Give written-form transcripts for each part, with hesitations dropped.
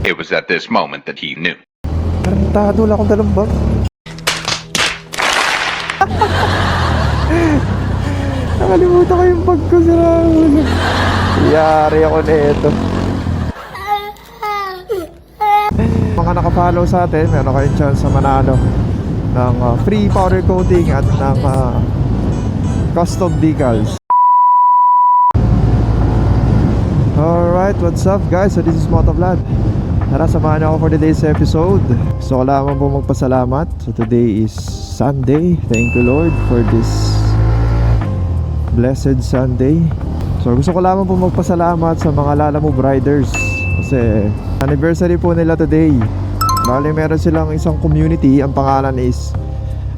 It was at this moment that he knew. Tarantado, wala akong dalang bag. Nakalimutan ko yung bag ko, sira ulo. Yari ako na ito. Mga nakafollow sa atin, meron kayong chance sa manalo ng free powder coating at ng custom decals. Alright, what's up guys? So this is Motovlog. Tara, samahan ako for today's episode. Gusto ko lamang po magpasalamat. So today is Sunday. Thank you Lord for this blessed Sunday. So gusto ko lamang po magpasalamat sa mga Lalamove riders kasi anniversary po nila today. Bali meron silang isang community. Ang pangalan is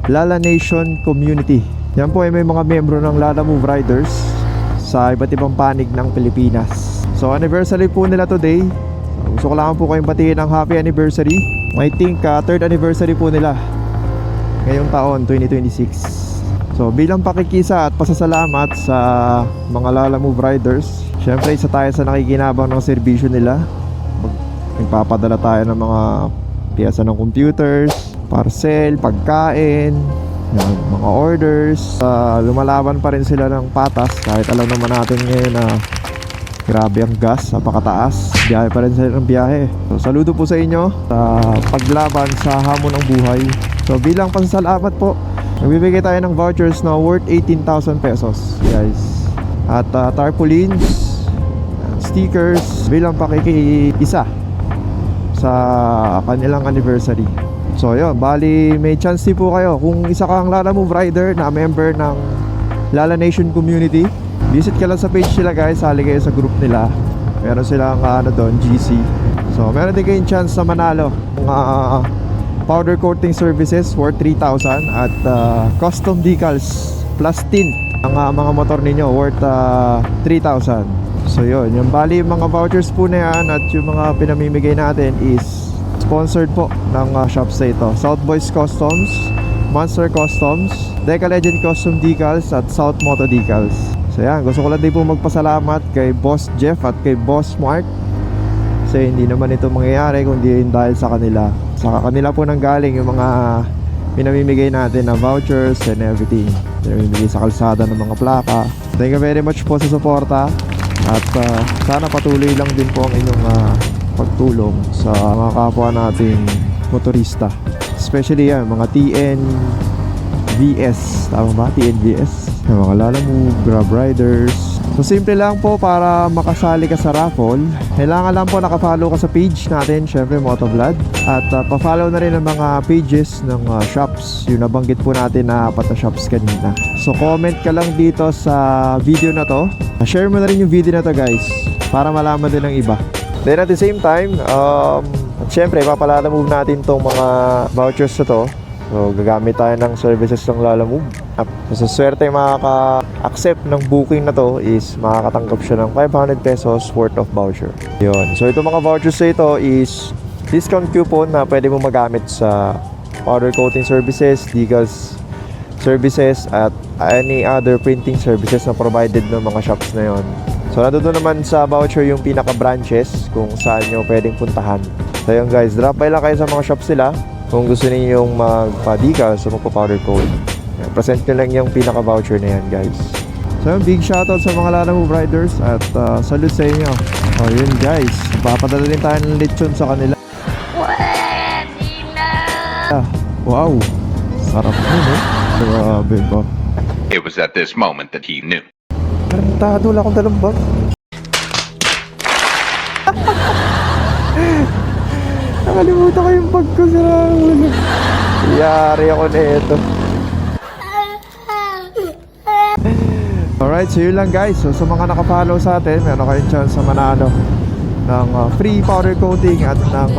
Lala Nation Community. Yan po ay may mga membro ng Lalamove riders sa iba't ibang panig ng Pilipinas. So anniversary po nila today. Gusto ko lang po kayong batiin ng happy anniversary. I think third anniversary po nila ngayong taon 2026. So bilang pakikisa at pasasalamat sa mga Lalamove riders, syempre isa tayo sa nakikinabang ng serbisyo nila. Nagpapadala tayo ng mga piyesa ng computers, parcel, pagkain, yan, mga orders. Lumalaban pa rin sila ng patas kahit alam naman natin ngayon na grabe ang gas, napakataas. Biyahe pa rin sila ng biyahe. So saludo po sa inyo sa paglaban sa hamon ng buhay. So bilang pasasalamat po, nagbibigay tayo ng vouchers na worth 18,000 pesos guys. At tarpaulins, stickers bilang pakikiisa sa kanilang anniversary. So yun, bali may chance din po kayo. Kung isa kang Lalamove rider na member ng Lala Nation Community, visit ka lang sa page nila guys, sali kayo sa group nila. Meron silang doon, GC. So meron din kayong chance na manalo ng powder coating services worth 3,000 at custom decals plus tint ang mga motor ninyo worth 3,000. So yun, yung bali yung mga vouchers po na yan at yung mga pinamimigay natin is sponsored po ng shops na ito. South Boys Customs, Monster Customs, Deca Legend Custom Decals at South Moto Decals. So yan, gusto ko lang din po magpasalamat kay Boss Jeff at kay Boss Mark kasi hindi naman ito mangyayari kundi dahil sa kanila. Sa kanila po nanggaling yung mga pinamimigay natin na vouchers and everything. Pinamimigay sa kalsada ng mga plaka. Thank you very much po sa suporta at sana patuloy lang din po ang inyong pagtulong sa mga kapwa nating motorista, especially yan mga TNVS, tama ba? TNVS, yung mga Lalamove, Grab riders. So simple lang po, para makasali ka sa raffle, kailangan lang po nakafollow ka sa page natin, syempre Motovlog, at pa-follow na rin ang mga pages ng shops, yung nabanggit po natin na 4 na shops kanina. So comment ka lang dito sa video na to, share mo na rin yung video na to guys, para malaman din ng iba. Then at the same time, at syempre papalalamove natin tong mga vouchers na to. So gagamit tayo ng services ng Lalamove. So swerte yung makaka-accept ng booking na to is makakatanggap siya ng 500 pesos worth of voucher. Yun. So itong mga vouchers na ito is discount coupon na pwede mo magamit sa powder coating services, decals services at any other printing services na provided ng mga shops na yon. So nandito naman sa voucher yung pinaka-branches kung saan nyo pwedeng puntahan. So yun guys, drop by lang kayo sa mga shops nila kung gusto ninyong magpa-decals o magpa-powder coat. Present nyo lang yung pinaka-voucher na yan guys. So yun, big shoutout sa mga Lalamove riders at salute sa inyo. O yun guys, papadala din tayo ng lechon sa kanila. Wow, sarap yun eh. Grabe ba? It was at this moment that he knew. Tarantado, wala akong dalang bag. Nakalimutan ko yung bag ko, sira ulo. Yari ako na ito. Alright, so yun lang guys. So sa mga nakafollow sa atin, meron kayong chance na manalo ng free powder coating at ng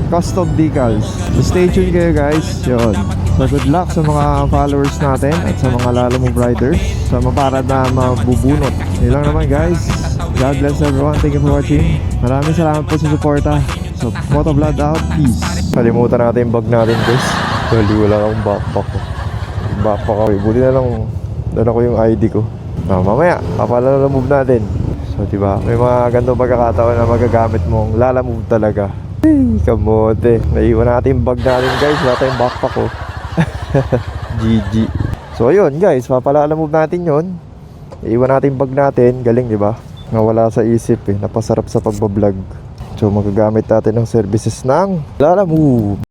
custom decals. So stay tuned kayo guys. Yun. So good luck sa mga followers natin at sa mga Lalamove riders sa maparad na mabubunot. Yun lang naman guys. God bless everyone. Thank you for watching. Maraming salamat po sa suporta. So Motovlog out. Peace. Kalimutan natin yung bag natin guys. Dali wala akong backpack ko. Backpack ako. Buti na lang dala ko yung ID ko. Mamaya papalalamove natin. So, diba? May mga ganito pagkakataon na magagamit mong lalamove talaga. Hey, kamote. Naiwan natin yung bag natin, guys. Wala tayong backpack, oh. GG. So, ayun, guys. Papalalamove natin yon. Iwan natin yung bag natin. Galing, diba? Nawala sa isip, eh. Napasarap sa pagbablog. So, magagamit natin ng services ng Lalamove.